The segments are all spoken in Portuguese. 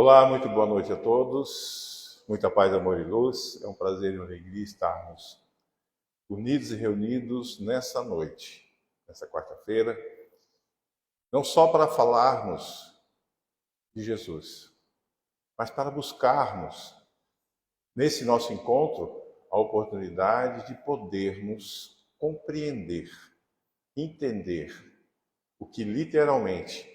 Olá, muito boa noite a todos. Muita paz, amor e luz. É um prazer e uma alegria estarmos unidos e reunidos nessa noite, nessa quarta-feira, não só para falarmos de Jesus, mas para buscarmos, nesse nosso encontro, a oportunidade de podermos compreender, entender o que literalmente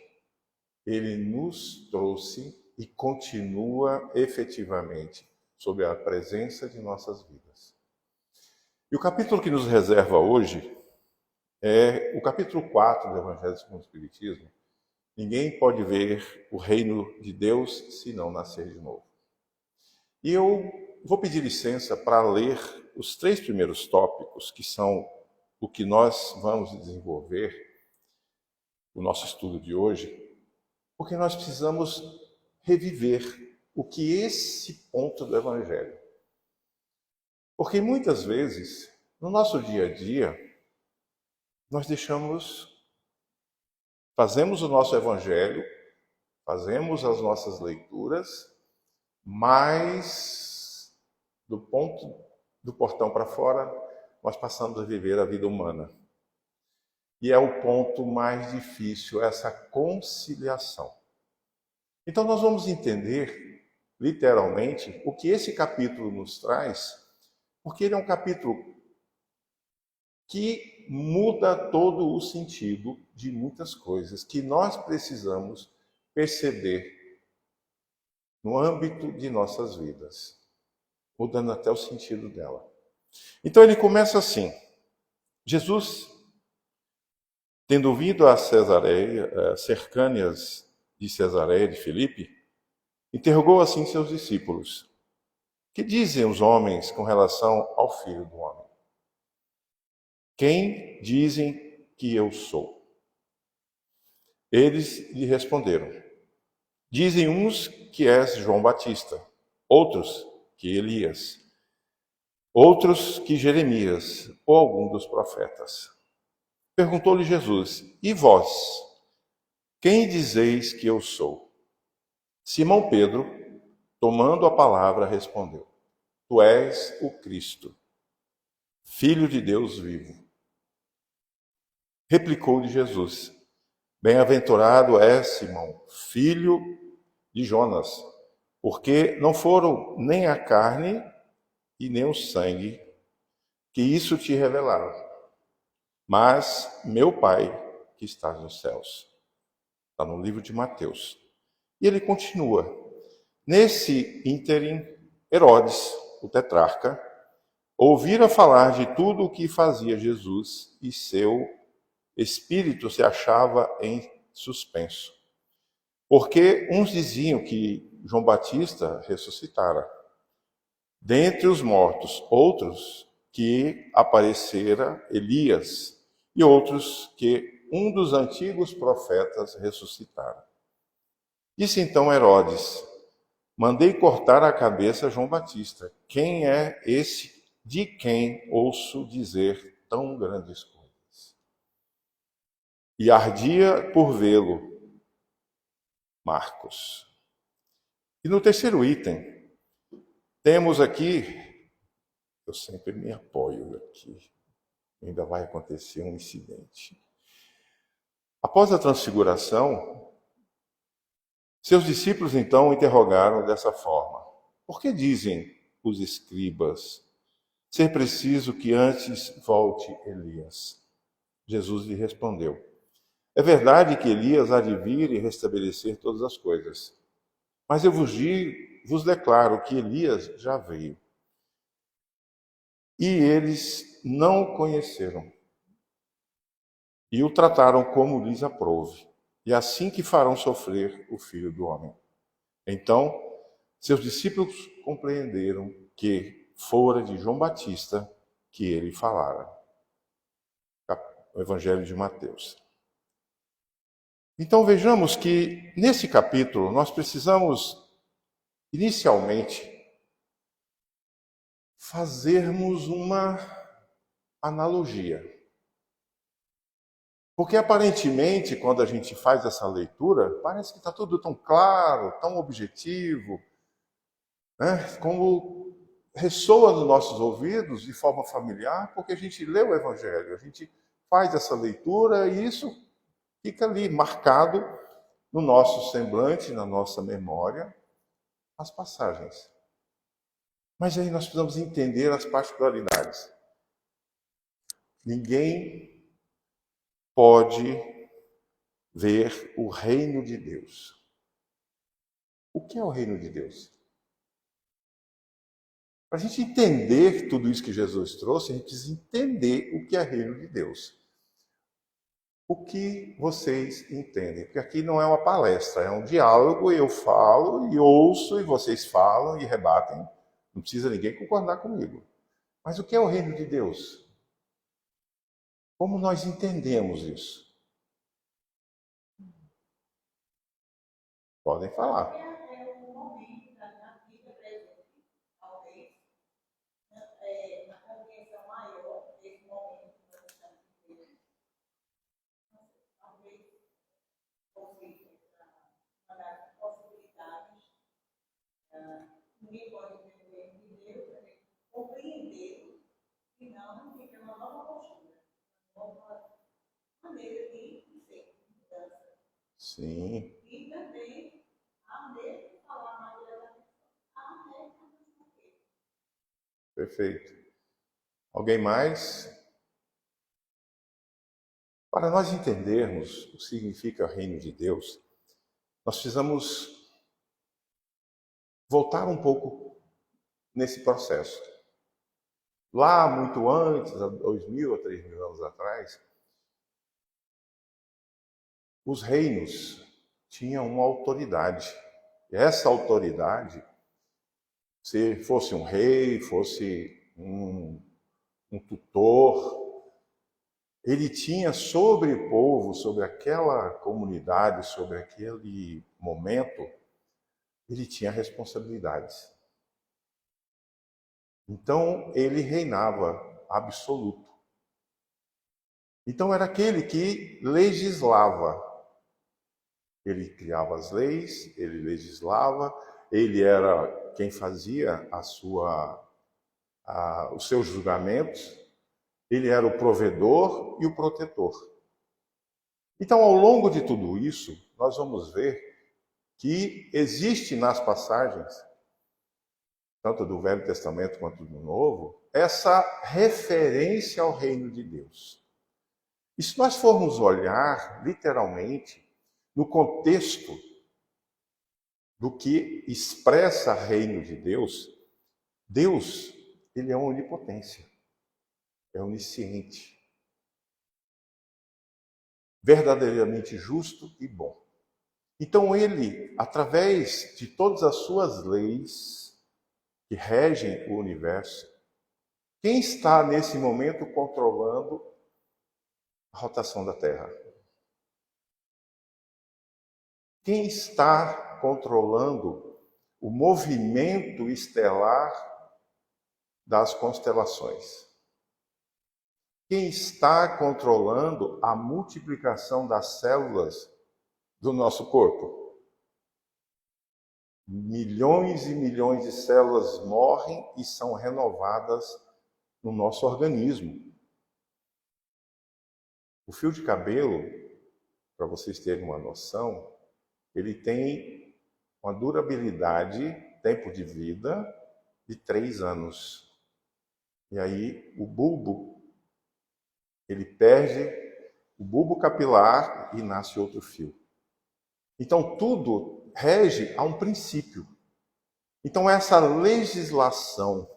Ele nos trouxe e continua efetivamente sob a presença de nossas vidas. E o capítulo que nos reserva hoje é o capítulo 4 do Evangelho segundo o Espiritismo. Ninguém pode ver o reino de Deus se não nascer de novo. E eu vou pedir licença para ler os 3 primeiros tópicos, que são o que nós vamos desenvolver, o nosso estudo de hoje, porque nós precisamos reviver o que esse ponto do Evangelho. Porque muitas vezes, no nosso dia a dia, nós fazemos o nosso Evangelho, fazemos as nossas leituras, mas do portão para fora, nós passamos a viver a vida humana. E é o ponto mais difícil, essa conciliação. Então nós vamos entender, literalmente, o que esse capítulo nos traz, porque ele é um capítulo que muda todo o sentido de muitas coisas que nós precisamos perceber no âmbito de nossas vidas, mudando até o sentido dela. Então ele começa assim: Jesus, tendo vindo a Cesareia, cercâneas de Cesareia de Filipe, interrogou assim seus discípulos: que dizem os homens com relação ao Filho do Homem? Quem dizem que eu sou? Eles lhe responderam: dizem uns que és João Batista, outros que Elias, outros que Jeremias ou algum dos profetas. Perguntou-lhe Jesus: e vós, quem dizeis que eu sou? Simão Pedro, tomando a palavra, respondeu: tu és o Cristo, Filho de Deus vivo. Replicou-lhe Jesus: bem-aventurado és, Simão, filho de Jonas, porque não foram nem a carne e nem o sangue que isso te revelaram, mas meu Pai que está nos céus. Está no livro de Mateus. E ele continua. Nesse ínterim, Herodes, o tetrarca, ouvira falar de tudo o que fazia Jesus e seu espírito se achava em suspenso. Porque uns diziam que João Batista ressuscitara dentre os mortos, outros que aparecera Elias, e outros que um dos antigos profetas ressuscitara. Disse então Herodes: mandei cortar a cabeça a João Batista. Quem é esse de quem ouço dizer tão grandes coisas? E ardia por vê-lo. Marcos. E no terceiro item, temos aqui, eu sempre me apoio aqui, ainda vai acontecer um incidente. Após a transfiguração, seus discípulos então o interrogaram dessa forma: por que dizem os escribas ser preciso que antes volte Elias? Jesus lhe respondeu: é verdade que Elias há de vir e restabelecer todas as coisas. Mas eu vos declaro que Elias já veio. E eles não o conheceram. E o trataram como lhes aprouve. E assim que farão sofrer o Filho do Homem. Então, seus discípulos compreenderam que fora de João Batista que ele falara. O Evangelho de Mateus. Então vejamos que nesse capítulo nós precisamos, inicialmente, fazermos uma analogia. Porque aparentemente, quando a gente faz essa leitura, parece que está tudo tão claro, tão objetivo, né? Como ressoa nos nossos ouvidos de forma familiar, porque a gente lê o Evangelho, a gente faz essa leitura e isso fica ali marcado no nosso semblante, na nossa memória, as passagens. Mas aí nós precisamos entender as particularidades. Ninguém pode ver o reino de Deus. O que é o reino de Deus? Para a gente entender tudo isso que Jesus trouxe, a gente precisa entender o que é reino de Deus. O que vocês entendem? Porque aqui não é uma palestra, é um diálogo, eu falo e ouço, e vocês falam e rebatem. Não precisa ninguém concordar comigo. Mas o que é o reino de Deus? Como nós entendemos isso? Podem falar. Ninguém pode entender de Deus, compreendê-lo, e não fica uma nova postura, uma nova maneira de ser, de mudança. Sim. E também a maneira de falar, a maneira da pessoa, a maneira de fazer. Perfeito. Alguém mais? Para nós entendermos o que significa reino de Deus, nós precisamos voltar um pouco nesse processo. Lá, muito antes, há 2.000 a 3.000 anos atrás, os reinos tinham uma autoridade. E essa autoridade, se fosse um rei, fosse um tutor, ele tinha sobre o povo, sobre aquela comunidade, sobre aquele momento, ele tinha responsabilidades. Então, ele reinava absoluto. Então, era aquele que legislava. Ele criava as leis, ele legislava, ele era quem fazia os seus julgamentos, ele era o provedor e o protetor. Então, ao longo de tudo isso, nós vamos ver que existe nas passagens, tanto do Velho Testamento quanto do Novo, essa referência ao reino de Deus. E se nós formos olhar, literalmente, no contexto do que expressa reino de Deus, Deus, ele é uma onipotência, é onisciente, verdadeiramente justo e bom. Então ele, através de todas as suas leis que regem o universo, quem está nesse momento controlando a rotação da Terra? Quem está controlando o movimento estelar das constelações? Quem está controlando a multiplicação das células do nosso corpo? Milhões e milhões de células morrem e são renovadas no nosso organismo. O fio de cabelo, para vocês terem uma noção, ele tem uma durabilidade, tempo de vida, de 3 anos. E aí o bulbo, ele perde o bulbo capilar e nasce outro fio. Então tudo rege a um princípio. Então essa legislação,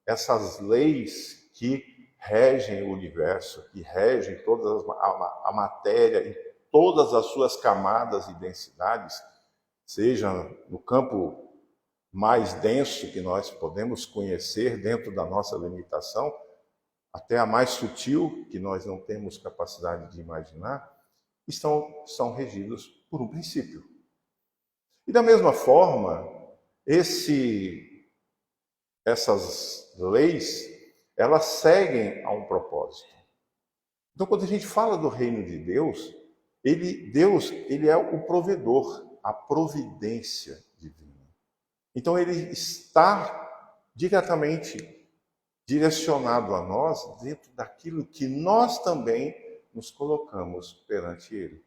essas leis que regem o universo, que regem a matéria em todas as suas camadas e densidades, seja no campo mais denso que nós podemos conhecer dentro da nossa limitação, até a mais sutil, que nós não temos capacidade de imaginar, são regidos por um princípio. E da mesma forma, essas leis, elas seguem a um propósito. Então, quando a gente fala do reino de Deus, Deus é o provedor, a providência divina. Então, ele está diretamente direcionado a nós dentro daquilo que nós também nos colocamos perante ele.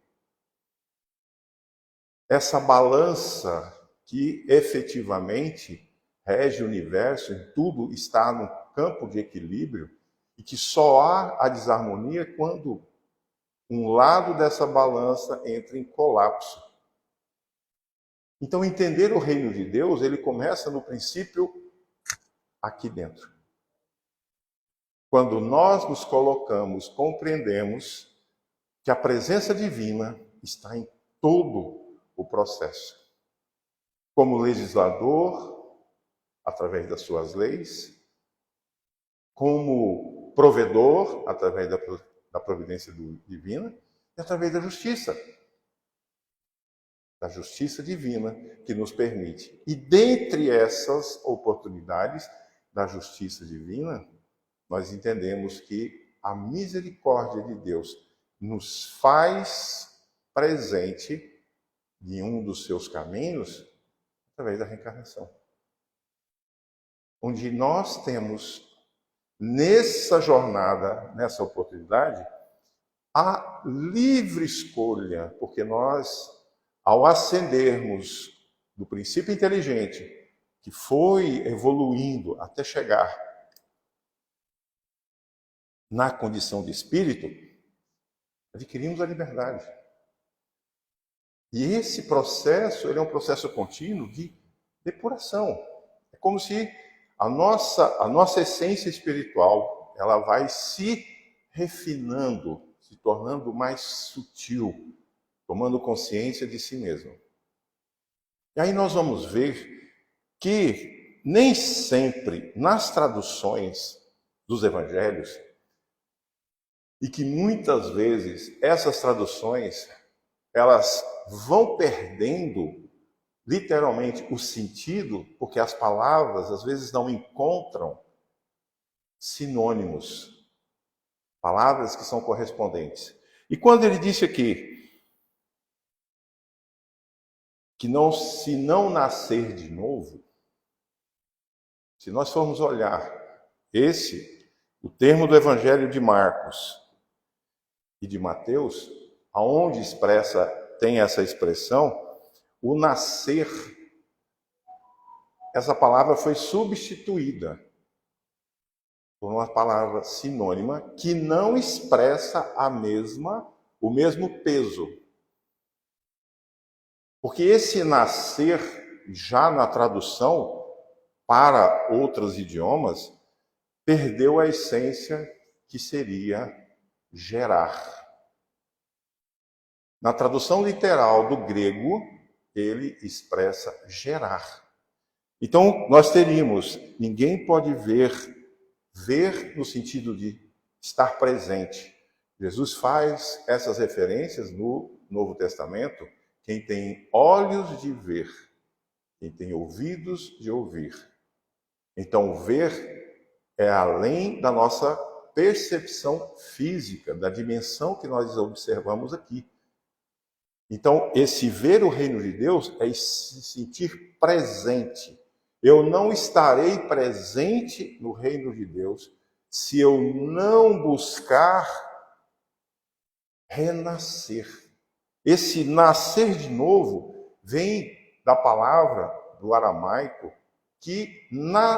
Essa balança que efetivamente rege o universo, em tudo está no campo de equilíbrio, e que só há a desarmonia quando um lado dessa balança entra em colapso. Então, entender o reino de Deus, ele começa no princípio aqui dentro. Quando nós nos colocamos, compreendemos que a presença divina está em todo o processo. Como legislador, através das suas leis, como provedor, através da providência divina, e através da justiça divina que nos permite. E dentre essas oportunidades da justiça divina, nós entendemos que a misericórdia de Deus nos faz presente em um dos seus caminhos através da reencarnação. Onde nós temos, nessa jornada, nessa oportunidade, a livre escolha, porque nós, ao ascendermos do princípio inteligente, que foi evoluindo até chegar na condição de espírito, adquirimos a liberdade. E esse processo, ele é um processo contínuo de depuração. É como se a nossa essência espiritual, ela vai se refinando, se tornando mais sutil, tomando consciência de si mesmo. E aí nós vamos ver que nem sempre nas traduções dos evangelhos, e que muitas vezes essas traduções, elas vão perdendo literalmente o sentido, porque as palavras às vezes não encontram sinônimos, palavras que são correspondentes. E quando ele disse aqui que se não nascer de novo, se nós formos olhar o termo do Evangelho de Marcos e de Mateus, aonde tem essa expressão, o nascer, essa palavra foi substituída por uma palavra sinônima que não expressa o mesmo peso. Porque esse nascer, já na tradução para outros idiomas, perdeu a essência que seria gerar. Na tradução literal do grego, ele expressa gerar. Então, nós teríamos, ninguém pode ver no sentido de estar presente. Jesus faz essas referências no Novo Testamento. Quem tem olhos de ver, quem tem ouvidos de ouvir. Então, ver é além da nossa percepção física, da dimensão que nós observamos aqui. Então, esse ver o reino de Deus é se sentir presente. Eu não estarei presente no reino de Deus se eu não buscar renascer. Esse nascer de novo vem da palavra do aramaico que no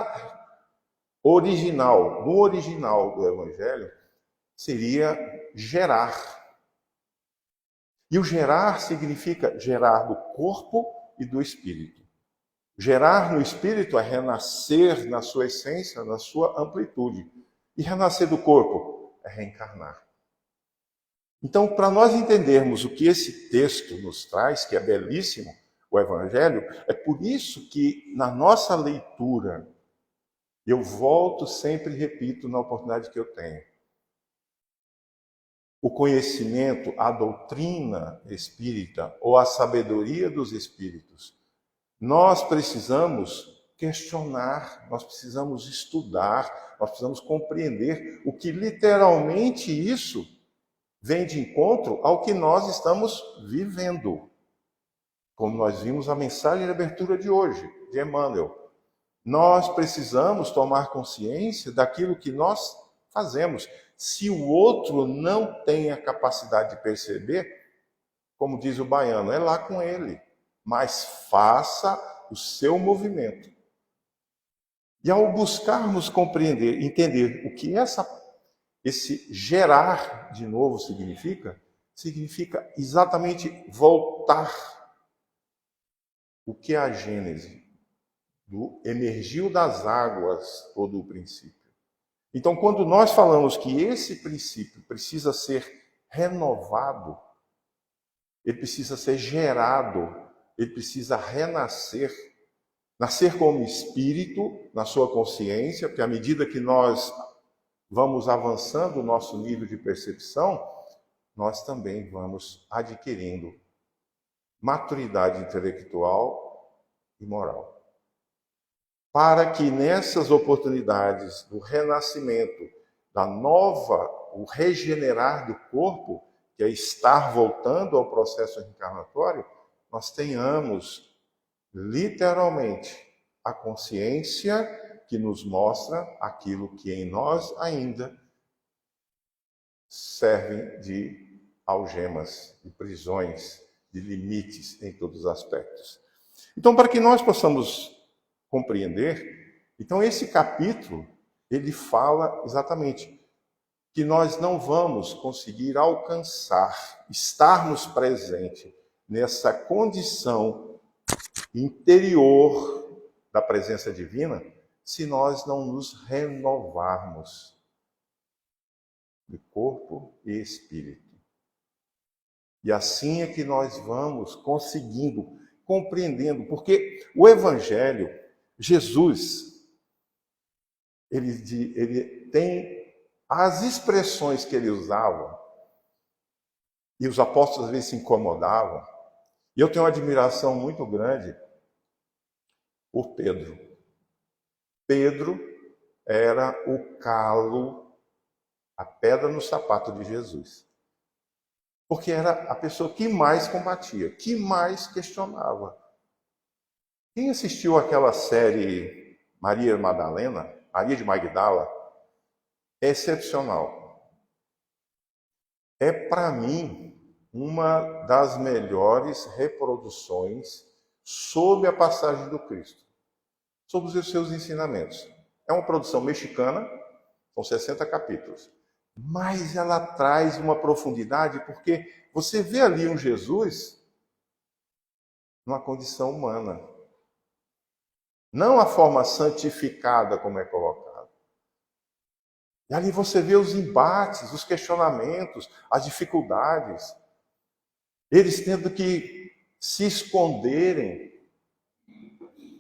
original do Evangelho seria gerar. E o gerar significa gerar do corpo e do espírito. Gerar no espírito é renascer na sua essência, na sua amplitude. E renascer do corpo é reencarnar. Então, para nós entendermos o que esse texto nos traz, que é belíssimo, o Evangelho, é por isso que na nossa leitura, eu volto sempre e repito na oportunidade que eu tenho, o conhecimento, a doutrina espírita ou a sabedoria dos espíritos, nós precisamos questionar, nós precisamos estudar, nós precisamos compreender o que literalmente isso vem de encontro ao que nós estamos vivendo. Como nós vimos a mensagem de abertura de hoje, de Emmanuel. Nós precisamos tomar consciência daquilo que nós fazemos. Se o outro não tem a capacidade de perceber, como diz o baiano, é lá com ele. Mas faça o seu movimento. E ao buscarmos compreender, entender o que esse gerar de novo significa exatamente voltar. O que é a Gênese? Do emergiu das águas todo o princípio. Então, quando nós falamos que esse princípio precisa ser renovado, ele precisa ser gerado, ele precisa renascer, nascer como espírito na sua consciência, porque à medida que nós vamos avançando o nosso nível de percepção, nós também vamos adquirindo maturidade intelectual e moral. Para que nessas oportunidades do renascimento, o regenerar do corpo, que é estar voltando ao processo reencarnatório, nós tenhamos literalmente a consciência que nos mostra aquilo que em nós ainda servem de algemas, de prisões, de limites em todos os aspectos. Então, para que nós possamos compreender, então esse capítulo, ele fala exatamente que nós não vamos conseguir alcançar, estarmos presentes nessa condição interior da presença divina, se nós não nos renovarmos de corpo e espírito. E assim é que nós vamos conseguindo, compreendendo, porque o Evangelho, Jesus, ele tem as expressões que ele usava, e os apóstolos às vezes se incomodavam, e eu tenho uma admiração muito grande por Pedro. Pedro era o calo, a pedra no sapato de Jesus. Porque era a pessoa que mais combatia, que mais questionava. Quem assistiu aquela série Maria Madalena, Maria de Magdala, é excepcional. É, para mim, uma das melhores reproduções sobre a passagem do Cristo, sobre os seus ensinamentos. É uma produção mexicana, são 60 capítulos. Mas ela traz uma profundidade, porque você vê ali um Jesus numa condição humana. Não a forma santificada como é colocado. E ali você vê os embates, os questionamentos, as dificuldades. Eles tendo que se esconderem.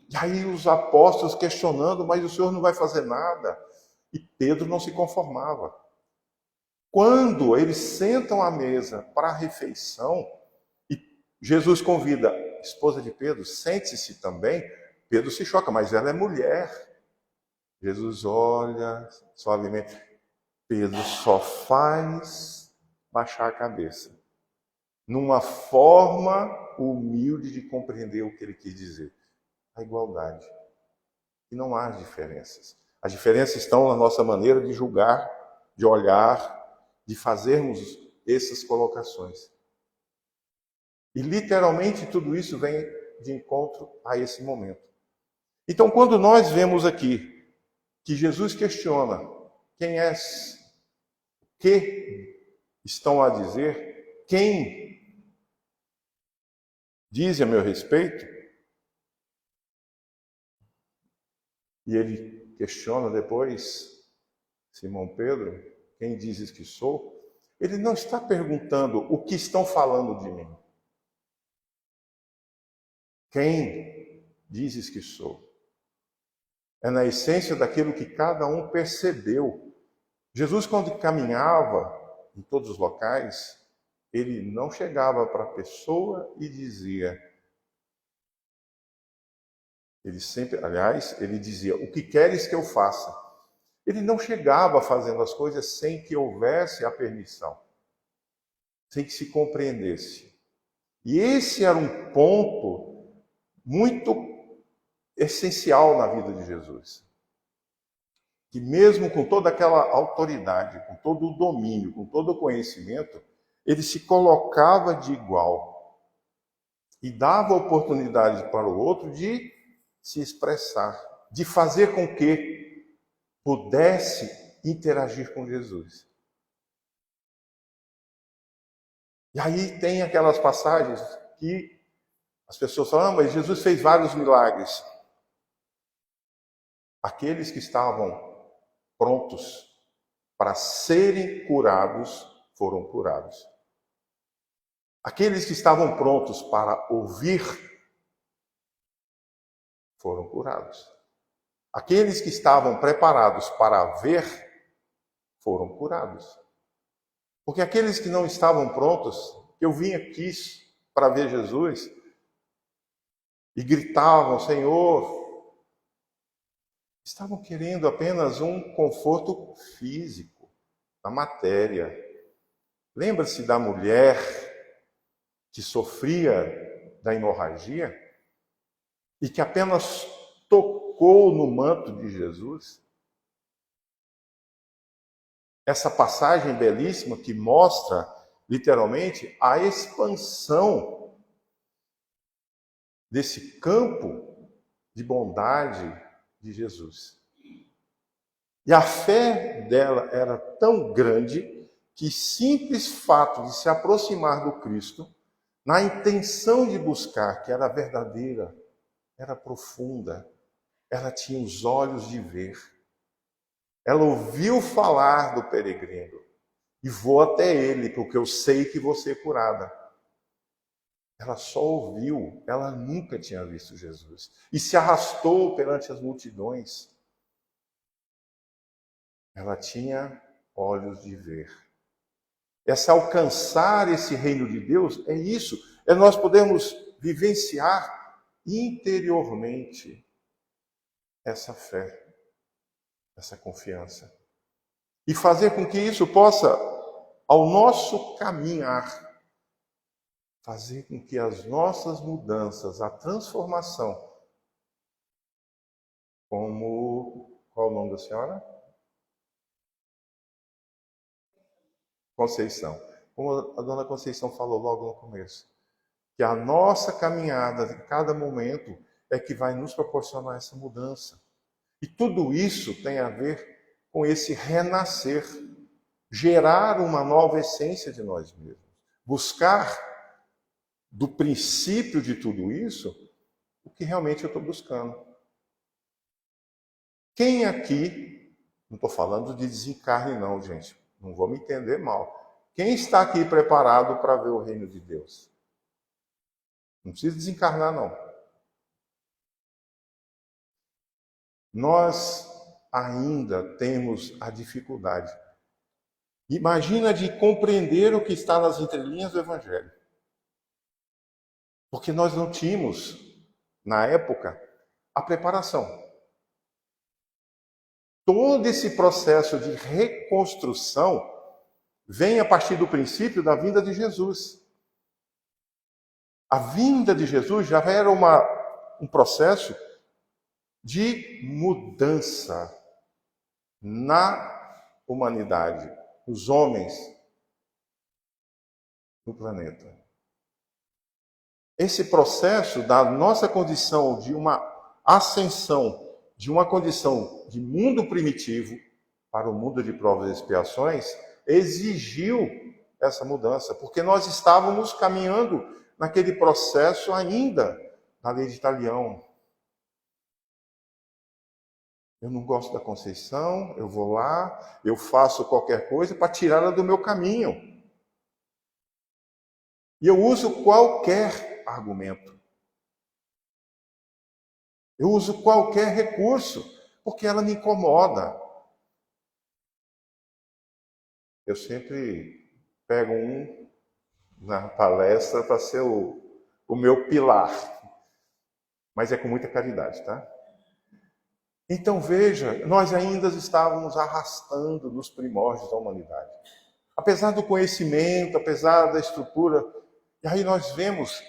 E aí os apóstolos questionando, mas o Senhor não vai fazer nada. E Pedro não se conformava. Quando eles sentam à mesa para a refeição, e Jesus convida a esposa de Pedro, sente-se também, Pedro se choca, mas ela é mulher. Jesus olha suavemente, Pedro só faz baixar a cabeça, numa forma humilde de compreender o que ele quis dizer. A igualdade. E não há diferenças. As diferenças estão na nossa maneira de julgar, de olhar, de fazermos essas colocações. E literalmente tudo isso vem de encontro a esse momento. Então, quando nós vemos aqui que Jesus questiona quem és, o que estão a dizer, quem diz a meu respeito, e ele questiona depois, Simão Pedro, quem dizes que sou? Ele não está perguntando o que estão falando de mim. Quem dizes que sou? É na essência daquilo que cada um percebeu. Jesus, quando caminhava em todos os locais, ele não chegava para a pessoa e dizia. Ele sempre, aliás, ele dizia, o que queres que eu faça? Ele não chegava fazendo as coisas sem que houvesse a permissão. sem que se compreendesse. E esse era um ponto muito essencial na vida de Jesus. Que mesmo com toda aquela autoridade, com todo o domínio, com todo o conhecimento, ele se colocava de igual e dava oportunidade para o outro de se expressar, de fazer com que pudesse interagir com Jesus. E aí tem aquelas passagens que as pessoas falam, mas Jesus fez vários milagres. Aqueles que estavam prontos para serem curados foram curados. Aqueles que estavam prontos para ouvir foram curados. Aqueles que estavam preparados para ver foram curados. Porque aqueles que não estavam prontos, eu vim aqui para ver Jesus e gritavam, Senhor, estavam querendo apenas um conforto físico, na matéria. Lembra-se da mulher que sofria da hemorragia e que apenas tocou no manto de Jesus? Essa passagem belíssima que mostra, literalmente, a expansão desse campo de bondade de Jesus. E a fé dela era tão grande que simples fato de se aproximar do Cristo, na intenção de buscar, que era verdadeira, era profunda, ela tinha os olhos de ver. Ela ouviu falar do peregrino e vou até ele, porque eu sei que vou ser curada. Ela só ouviu, ela nunca tinha visto Jesus. E se arrastou perante as multidões. Ela tinha olhos de ver. Alcançar esse reino de Deus é isso. É nós podemos vivenciar interiormente essa fé, essa confiança. E fazer com que isso possa, ao nosso caminhar, fazer com que as nossas mudanças, a transformação, como... Qual o nome da senhora? Conceição. Como a dona Conceição falou logo no começo, que a nossa caminhada, em cada momento, é que vai nos proporcionar essa mudança. E tudo isso tem a ver com esse renascer, gerar uma nova essência de nós mesmos. Buscar do princípio de tudo isso o que realmente eu estou buscando. Quem aqui, não estou falando de desencarne não, gente, não vou me entender mal. Quem está aqui preparado para ver o reino de Deus? Não precisa desencarnar não. Nós ainda temos a dificuldade. Imagina de compreender o que está nas entrelinhas do Evangelho. Porque nós não tínhamos, na época, a preparação. Todo esse processo de reconstrução vem a partir do princípio da vinda de Jesus. A vinda de Jesus já era um processo de mudança na humanidade, nos homens, no planeta. Esse processo da nossa condição de uma ascensão, de uma condição de mundo primitivo para o mundo de provas e expiações, exigiu essa mudança, porque nós estávamos caminhando naquele processo ainda da lei de Italião. Eu não gosto da Conceição, eu vou lá, eu faço qualquer coisa para tirá-la do meu caminho. E eu uso qualquer argumento. Eu uso qualquer recurso, porque ela me incomoda. Eu sempre pego um na palestra para ser o meu pilar. Mas é com muita caridade, tá? Então veja, nós ainda estávamos arrastando nos primórdios da humanidade. apesar do conhecimento, apesar da estrutura. E aí nós vemos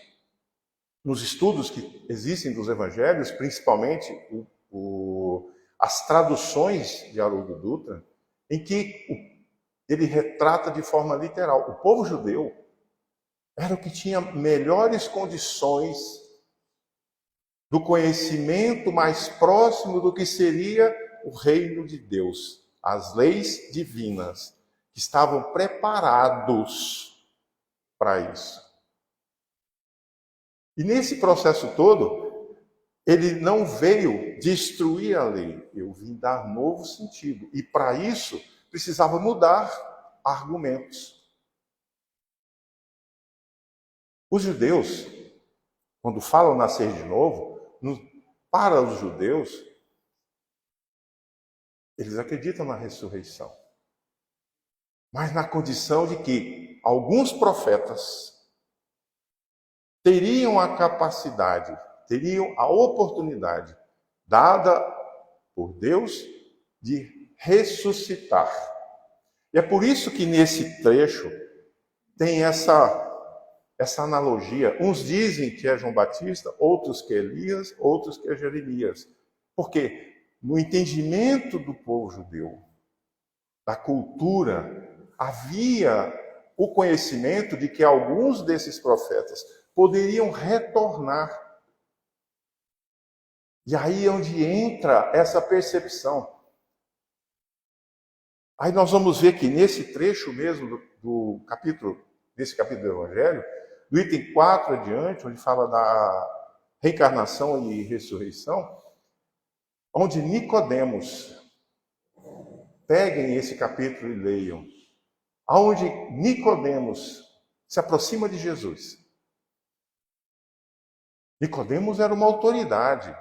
nos estudos que existem dos evangelhos, principalmente as traduções de Haroldo Dutra, em que ele retrata de forma literal. O povo judeu era o que tinha melhores condições do conhecimento mais próximo do que seria o reino de Deus, as leis divinas, que estavam preparados para isso. E nesse processo todo, ele não veio destruir a lei, eu vim dar novo sentido. E para isso, precisava mudar argumentos. Os judeus, quando falam nascer de novo, para os judeus, eles acreditam na ressurreição. Mas na condição de que alguns profetas teriam a capacidade, teriam a oportunidade dada por Deus de ressuscitar. E é por isso que nesse trecho tem essa analogia. Uns dizem que é João Batista, outros que é Elias, outros que é Jeremias. Porque no entendimento do povo judeu, da cultura, havia o conhecimento de que alguns desses profetas poderiam retornar. E aí é onde entra essa percepção. Aí nós vamos ver que nesse trecho mesmo desse capítulo do Evangelho, do item 4 adiante, onde fala da reencarnação e ressurreição, onde Nicodemos, peguem esse capítulo e leiam, onde Nicodemos se aproxima de Jesus. Nicodemos era uma autoridade.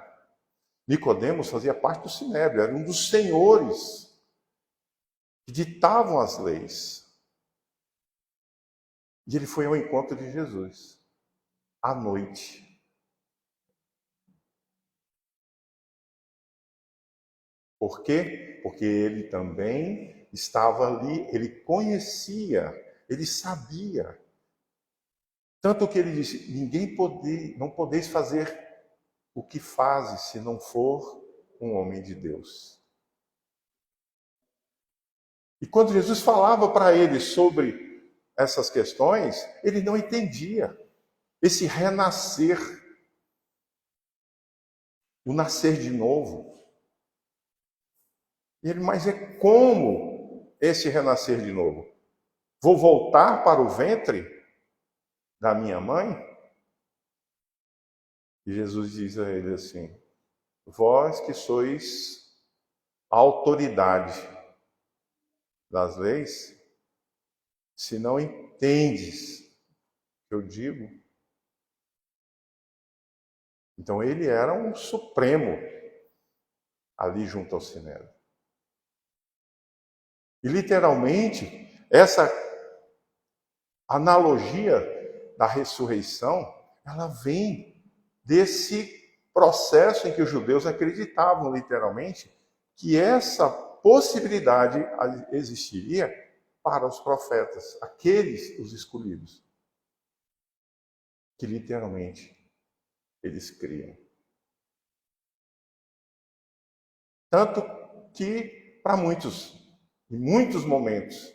Nicodemos fazia parte do Sinédrio, era um dos senhores que ditavam as leis. E ele foi ao encontro de Jesus, à noite. Por quê? Porque ele também estava ali, ele conhecia, ele sabia. Tanto que ele disse, não podeis fazer o que fazes se não for um homem de Deus. E quando Jesus falava para ele sobre essas questões, ele não entendia esse renascer, o nascer de novo. E ele, mas é como esse renascer de novo? Vou voltar para o ventre da minha mãe? E Jesus diz a ele assim, vós que sois a autoridade das leis, se não entendes o que eu digo. Então ele era um supremo ali junto ao Sinédrio. E literalmente, essa analogia da ressurreição, ela vem desse processo em que os judeus acreditavam literalmente que essa possibilidade existiria para os profetas, aqueles, os escolhidos, que literalmente eles criam. Tanto que, para muitos, em muitos momentos,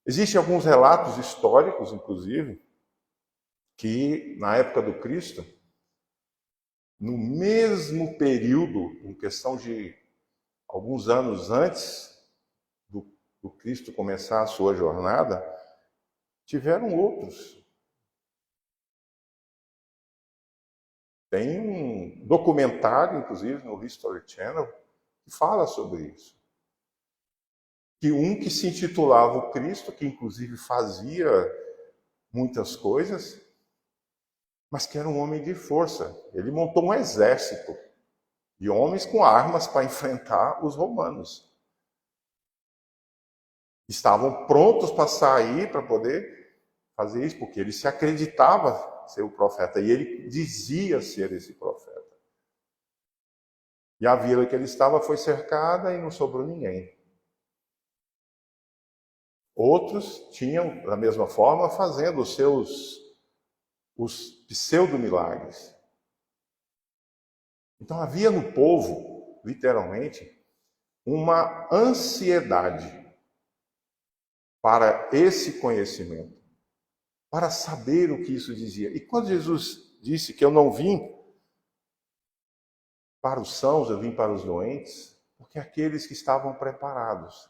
existem alguns relatos históricos, inclusive, que na época do Cristo, no mesmo período, em questão de alguns anos antes do Cristo começar a sua jornada, tiveram outros. Tem um documentário, inclusive, no History Channel, que fala sobre isso. Que um que se intitulava o Cristo, que inclusive fazia muitas coisas, mas que era um homem de força. Ele montou um exército de homens com armas para enfrentar os romanos. Estavam prontos para sair, para poder fazer isso, porque ele se acreditava ser o profeta, e ele dizia ser esse profeta. E a vila que ele estava foi cercada e não sobrou ninguém. Outros tinham, da mesma forma, fazendo os pseudo-milagres. Então havia no povo, literalmente, uma ansiedade para esse conhecimento, para saber o que isso dizia. E quando Jesus disse que eu não vim para os sãos, eu vim para os doentes, porque aqueles que estavam preparados,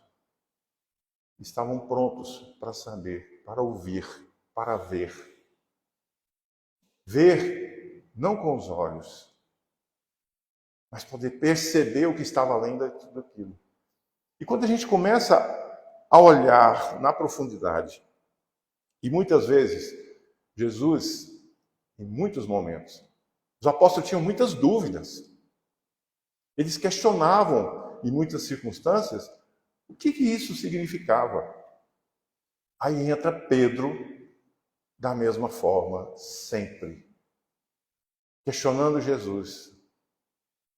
estavam prontos para saber, para ouvir, para ver. Ver não com os olhos, mas poder perceber o que estava além daquilo. E quando a gente começa a olhar na profundidade, e muitas vezes, Jesus, em muitos momentos, os apóstolos tinham muitas dúvidas. Eles questionavam, em muitas circunstâncias, o que isso significava. Aí entra Pedro, da mesma forma, sempre, questionando Jesus.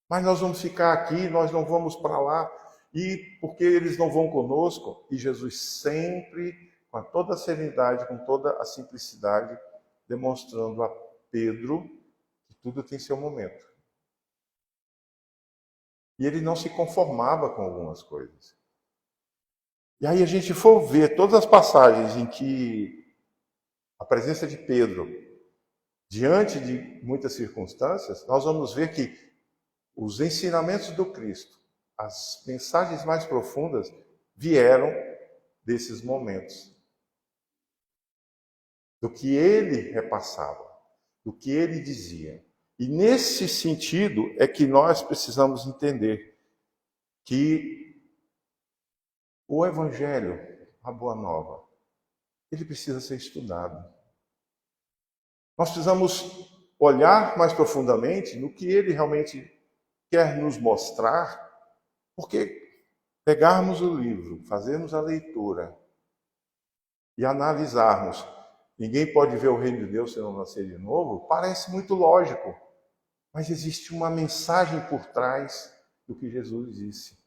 Mas nós vamos ficar aqui, nós não vamos para lá, e porque eles não vão conosco? E Jesus sempre, com toda a serenidade, com toda a simplicidade, demonstrando a Pedro que tudo tem seu momento. E ele não se conformava com algumas coisas. E aí a gente for ver todas as passagens em que a presença de Pedro, diante de muitas circunstâncias, nós vamos ver que os ensinamentos do Cristo, as mensagens mais profundas, vieram desses momentos. Do que ele repassava, do que ele dizia. E nesse sentido é que nós precisamos entender que o Evangelho, a Boa Nova, ele precisa ser estudado. Nós precisamos olhar mais profundamente no que ele realmente quer nos mostrar, porque pegarmos o livro, fazermos a leitura e analisarmos, ninguém pode ver o reino de Deus se não nascer de novo, parece muito lógico, mas existe uma mensagem por trás do que Jesus disse.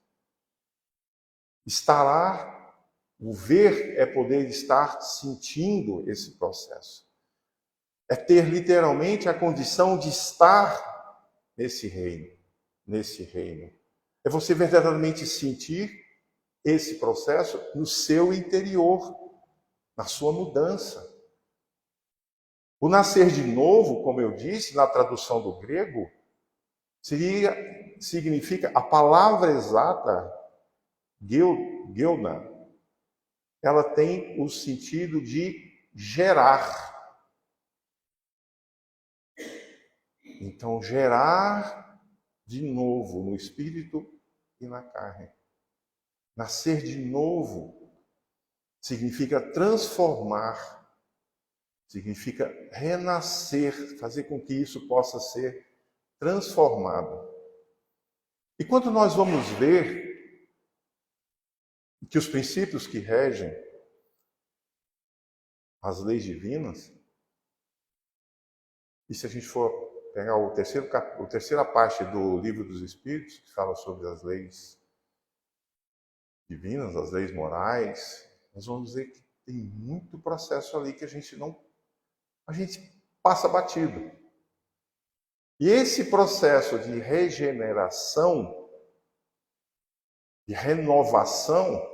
Estará, o ver é poder estar sentindo esse processo. É ter literalmente a condição de estar nesse reino. É você verdadeiramente sentir esse processo no seu interior, na sua mudança. O nascer de novo, como eu disse, na tradução do grego, significa a palavra exata, geuna, ela tem o sentido de gerar. Então, gerar de novo no espírito e na carne. Nascer de novo significa transformar, significa renascer, fazer com que isso possa ser transformado. E quando nós vamos ver que os princípios que regem as leis divinas, e se a gente for pegar a terceira parte do Livro dos Espíritos, que fala sobre as leis divinas, as leis morais, nós vamos ver que tem muito processo ali que a gente passa batido. E esse processo de regeneração, de renovação,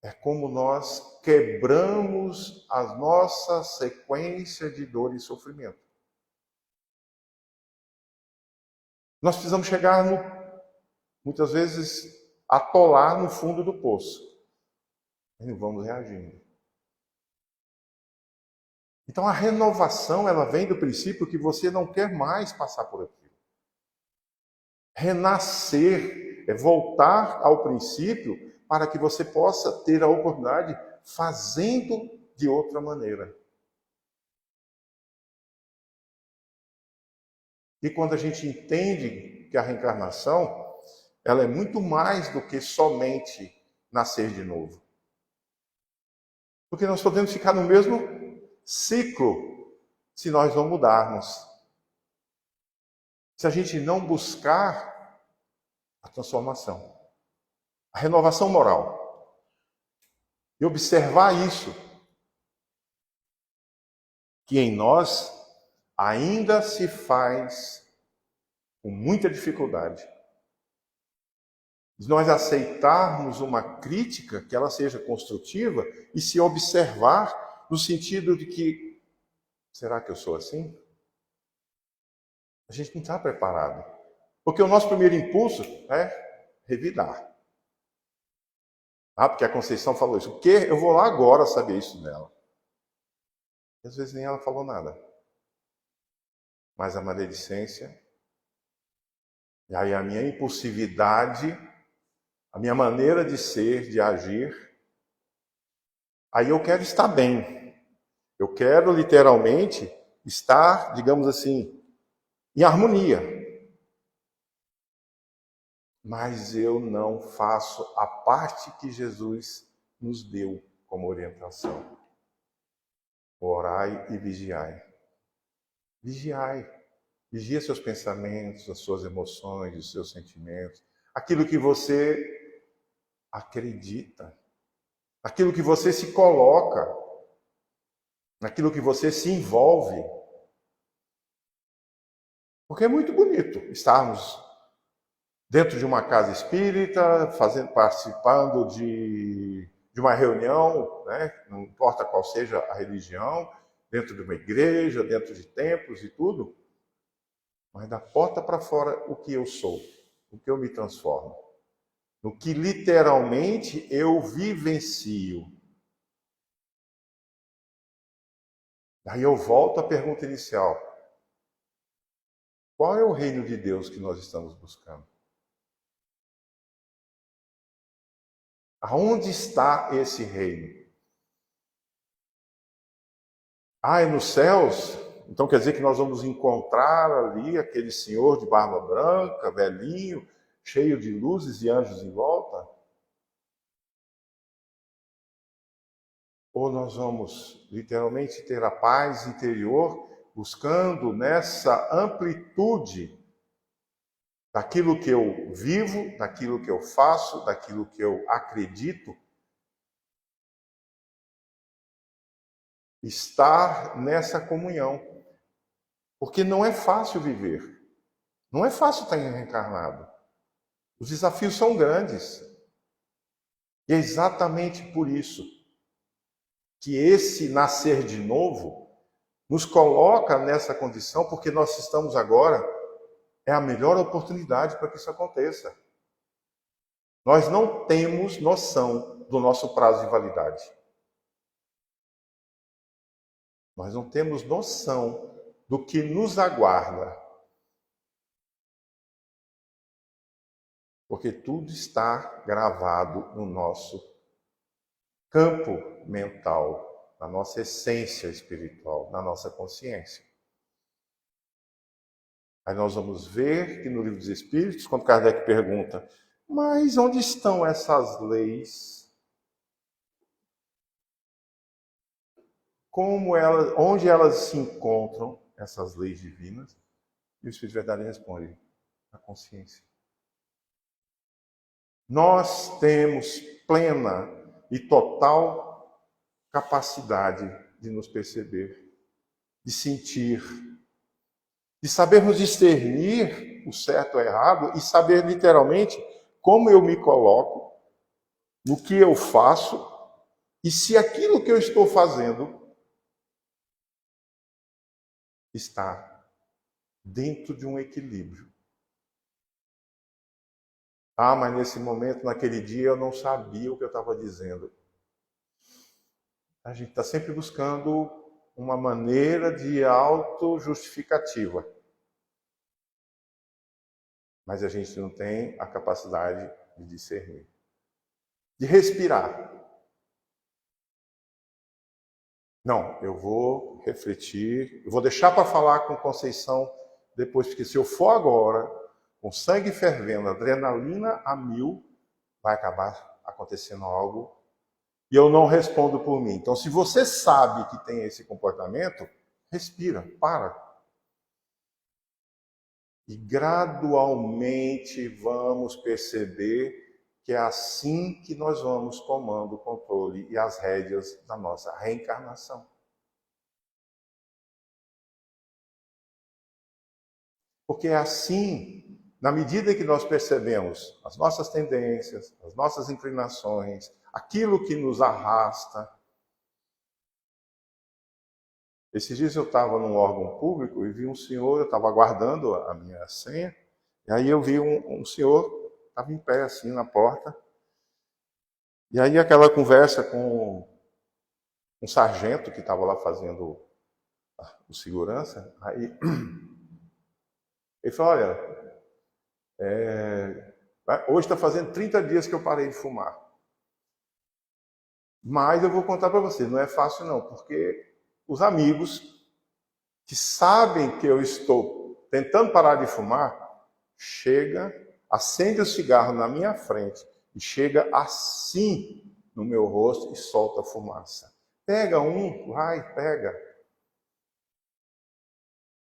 é como nós quebramos a nossa sequência de dor e sofrimento. Nós precisamos chegar, muitas vezes, atolar no fundo do poço. E não vamos reagindo. Então a renovação, ela vem do princípio que você não quer mais passar por aquilo. Renascer é voltar ao princípio para que você possa ter a oportunidade fazendo de outra maneira. E quando a gente entende que a reencarnação, ela é muito mais do que somente nascer de novo. Porque nós podemos ficar no mesmo ciclo se nós não mudarmos. Se a gente não buscar a transformação, a renovação moral. e observar isso, que em nós ainda se faz com muita dificuldade. De nós aceitarmos uma crítica, que ela seja construtiva, e se observar no sentido de que, será que eu sou assim? A gente não está preparado. Porque o nosso primeiro impulso é revidar. Porque a Conceição falou isso. O quê? Eu vou lá agora saber isso dela. E às vezes nem ela falou nada. Mas a maledicência, e aí a minha impulsividade, a minha maneira de ser, de agir, aí eu quero estar bem. Eu quero literalmente estar, digamos assim, em harmonia. Mas eu não faço a parte que Jesus nos deu como orientação. Orai e vigiai. Vigiai. Vigia seus pensamentos, as suas emoções, os seus sentimentos, aquilo que você acredita, aquilo que você se coloca, naquilo que você se envolve. Porque é muito bonito estarmos dentro de uma casa espírita, participando de uma reunião, né? Não importa qual seja a religião, dentro de uma igreja, dentro de templos e tudo, mas da porta para fora o que eu sou, o que eu me transformo, no que literalmente eu vivencio. Daí eu volto à pergunta inicial. Qual é o reino de Deus que nós estamos buscando? Aonde está esse reino? É nos céus? Então quer dizer que nós vamos encontrar ali aquele senhor de barba branca, velhinho, cheio de luzes e anjos em volta? Ou nós vamos literalmente ter a paz interior, buscando nessa amplitude daquilo que eu vivo, daquilo que eu faço, daquilo que eu acredito, estar nessa comunhão. Porque não é fácil viver. Não é fácil estar reencarnado. Os desafios são grandes. E é exatamente por isso que esse nascer de novo nos coloca nessa condição, porque nós estamos agora, é a melhor oportunidade para que isso aconteça. Nós não temos noção do nosso prazo de validade. Nós não temos noção do que nos aguarda. Porque tudo está gravado no nosso campo mental, na nossa essência espiritual, na nossa consciência. Aí nós vamos ver que no Livro dos Espíritos, quando Kardec pergunta, mas onde estão essas leis? Onde elas se encontram, essas leis divinas? E o Espírito de Verdade responde, na consciência. Nós temos plena e total capacidade de nos perceber, de sentir, de sabermos discernir o certo ou errado e saber literalmente como eu me coloco, no que eu faço e se aquilo que eu estou fazendo está dentro de um equilíbrio. Mas nesse momento, naquele dia, eu não sabia o que eu estava dizendo. A gente está sempre buscando uma maneira de autojustificativa. Mas a gente não tem a capacidade de discernir. De respirar. Não, eu vou refletir, eu vou deixar para falar com Conceição depois, porque se eu for agora, com sangue fervendo, adrenalina a 1000, vai acabar acontecendo algo e eu não respondo por mim. Então, se você sabe que tem esse comportamento, respira, para. E gradualmente vamos perceber que é assim que nós vamos tomando o controle e as rédeas da nossa reencarnação. Porque é assim, na medida que nós percebemos as nossas tendências, as nossas inclinações, aquilo que nos arrasta. Esses dias eu estava num órgão público e vi um senhor, eu estava aguardando a minha senha, e aí eu vi um senhor, estava em pé assim na porta, e aí aquela conversa com um sargento que estava lá fazendo o segurança, aí ele falou, olha, hoje está fazendo 30 dias que eu parei de fumar. Mas eu vou contar para você, não é fácil não, porque os amigos que sabem que eu estou tentando parar de fumar, chega, acende o cigarro na minha frente e chega assim no meu rosto e solta a fumaça. Pega um, vai, pega.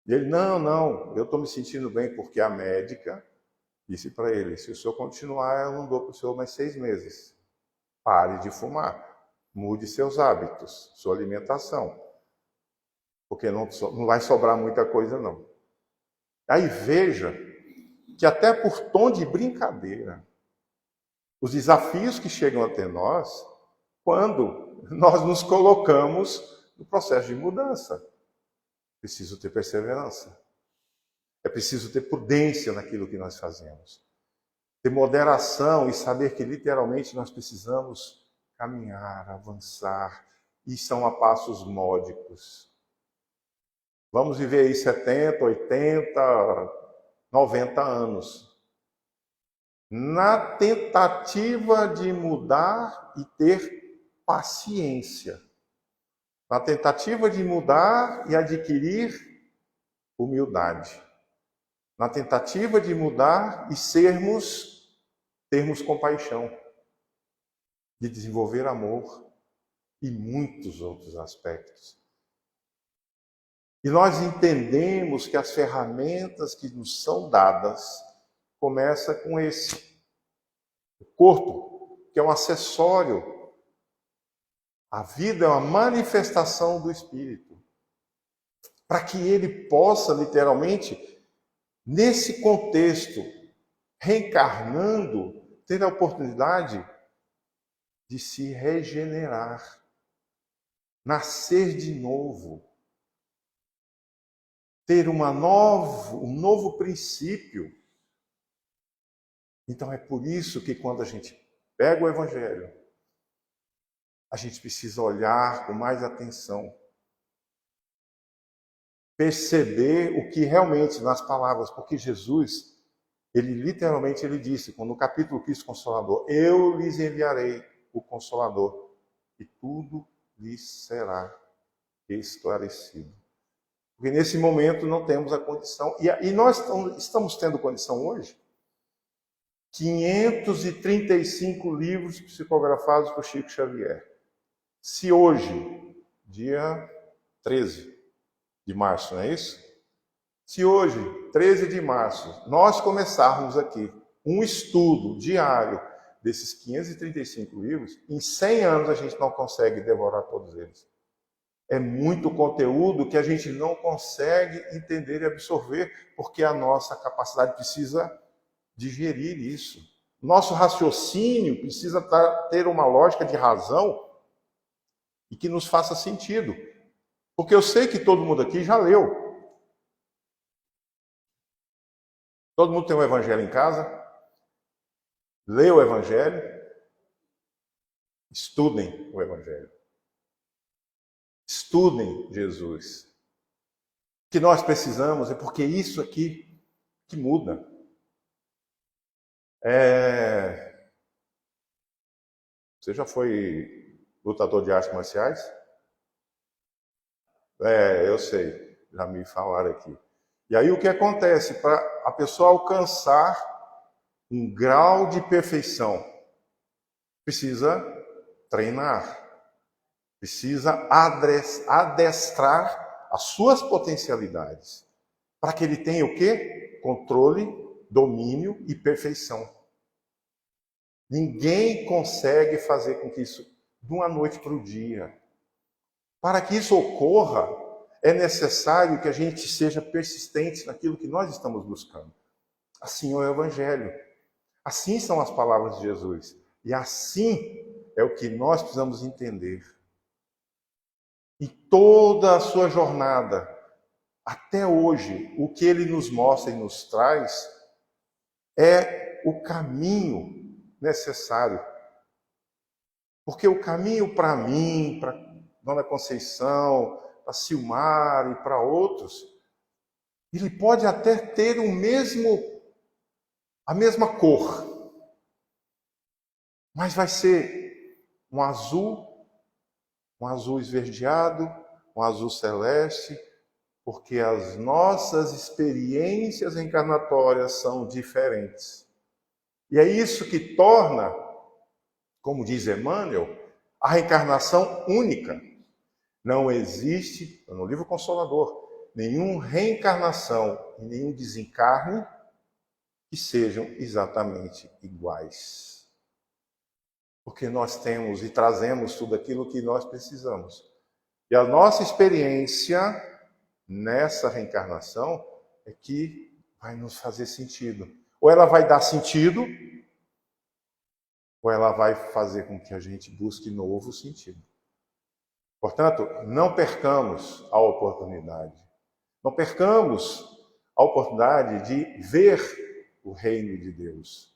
E ele, não, eu estou me sentindo bem porque a médica disse para ele, se o senhor continuar, eu não dou para o senhor mais 6 meses. Pare de fumar, mude seus hábitos, sua alimentação, porque não vai sobrar muita coisa não. Aí veja que até por tom de brincadeira, os desafios que chegam até nós, quando nós nos colocamos no processo de mudança. Preciso ter perseverança. É preciso ter prudência naquilo que nós fazemos. Ter moderação e saber que literalmente nós precisamos caminhar, avançar, e são a passos módicos. Vamos viver aí 70, 80, 90 anos. Na tentativa de mudar e ter paciência. Na tentativa de mudar e adquirir humildade. Na tentativa de mudar e termos compaixão. De desenvolver amor e muitos outros aspectos. E nós entendemos que as ferramentas que nos são dadas começa com esse. O corpo, que é um acessório. A vida é uma manifestação do Espírito. Para que ele possa, literalmente, nesse contexto, reencarnando, ter a oportunidade de se regenerar. Nascer de novo. Ter um novo princípio. Então é por isso que quando a gente pega o Evangelho, a gente precisa olhar com mais atenção. Perceber o que realmente nas palavras, porque Jesus, ele literalmente disse, no capítulo Cristo Consolador, eu lhes enviarei o Consolador e tudo lhes será esclarecido. Porque nesse momento não temos a condição, e nós estamos tendo condição hoje, 535 livros psicografados por Chico Xavier. Se hoje, dia 13 de março, não é isso? Se hoje, 13 de março, nós começarmos aqui um estudo diário desses 535 livros, em 100 anos a gente não consegue devorar todos eles. É muito conteúdo que a gente não consegue entender e absorver, porque a nossa capacidade precisa digerir isso. Nosso raciocínio precisa ter uma lógica de razão e que nos faça sentido. Porque eu sei que todo mundo aqui já leu. Todo mundo tem o Evangelho em casa? Lê o Evangelho? Estudem o Evangelho. Estudem Jesus. O que nós precisamos é porque isso aqui que muda. Você já foi lutador de artes marciais? Eu sei, já me falaram aqui. E aí o que acontece? Para a pessoa alcançar um grau de perfeição, precisa treinar, precisa adestrar as suas potencialidades, para que ele tenha o quê? Controle, domínio e perfeição. Ninguém consegue fazer com que isso, de uma noite para o dia. Para que isso ocorra, é necessário que a gente seja persistente naquilo que nós estamos buscando. Assim é o Evangelho. Assim são as palavras de Jesus. E assim é o que nós precisamos entender. E toda a sua jornada, até hoje, o que ele nos mostra e nos traz é o caminho necessário. Porque o caminho para mim, para Dona Conceição, para Silmar e para outros, ele pode até ter a mesma cor, mas vai ser um azul esverdeado, um azul celeste, porque as nossas experiências encarnatórias são diferentes. E é isso que torna, como diz Emmanuel, a reencarnação única. Não existe, no livro Consolador, nenhuma reencarnação e nenhum desencarne que sejam exatamente iguais. Porque nós temos e trazemos tudo aquilo que nós precisamos. E a nossa experiência nessa reencarnação é que vai nos fazer sentido. Ou ela vai dar sentido, ou ela vai fazer com que a gente busque novo sentido. Portanto, não percamos a oportunidade. Não percamos a oportunidade de ver o reino de Deus.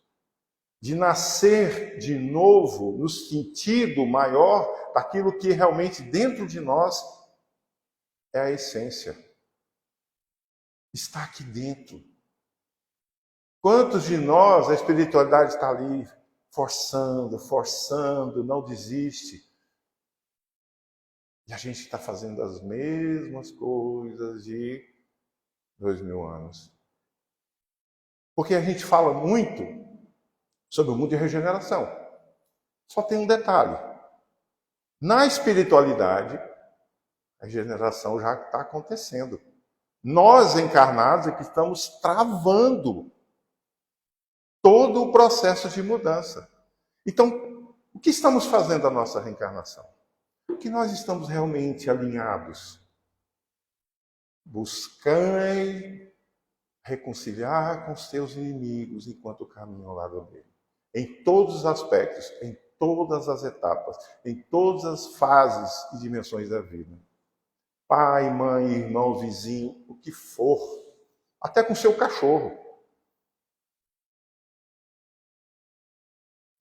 De nascer de novo no sentido maior daquilo que realmente dentro de nós é a essência. Está aqui dentro. Quantos de nós a espiritualidade está ali forçando, não desiste. E a gente está fazendo as mesmas coisas de 2000 anos. Porque a gente fala muito sobre o mundo de regeneração. Só tem um detalhe. Na espiritualidade, a regeneração já está acontecendo. Nós, encarnados, é que estamos travando todo o processo de mudança. Então, o que estamos fazendo a nossa reencarnação? O que nós estamos realmente alinhados? Buscai reconciliar com os teus inimigos enquanto caminham ao lado dele. Em todos os aspectos, em todas as etapas, em todas as fases e dimensões da vida. Pai, mãe, irmão, vizinho, o que for. Até com seu cachorro.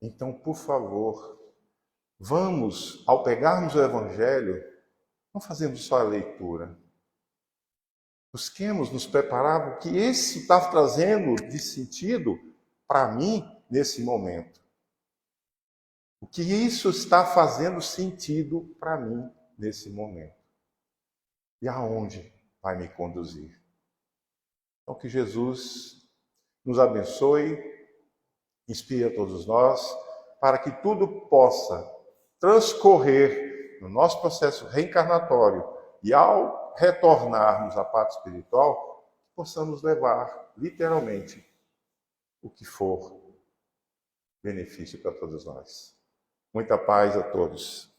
Então, por favor, vamos, ao pegarmos o Evangelho, não fazemos só a leitura. Busquemos nos preparar o que esse está trazendo de sentido para mim nesse momento. O que isso está fazendo sentido para mim nesse momento. E aonde vai me conduzir. Então, que Jesus nos abençoe, inspire a todos nós, para que tudo possa transcorrer no nosso processo reencarnatório e ao retornarmos à parte espiritual, possamos levar, literalmente, o que for benefício para todos nós. Muita paz a todos.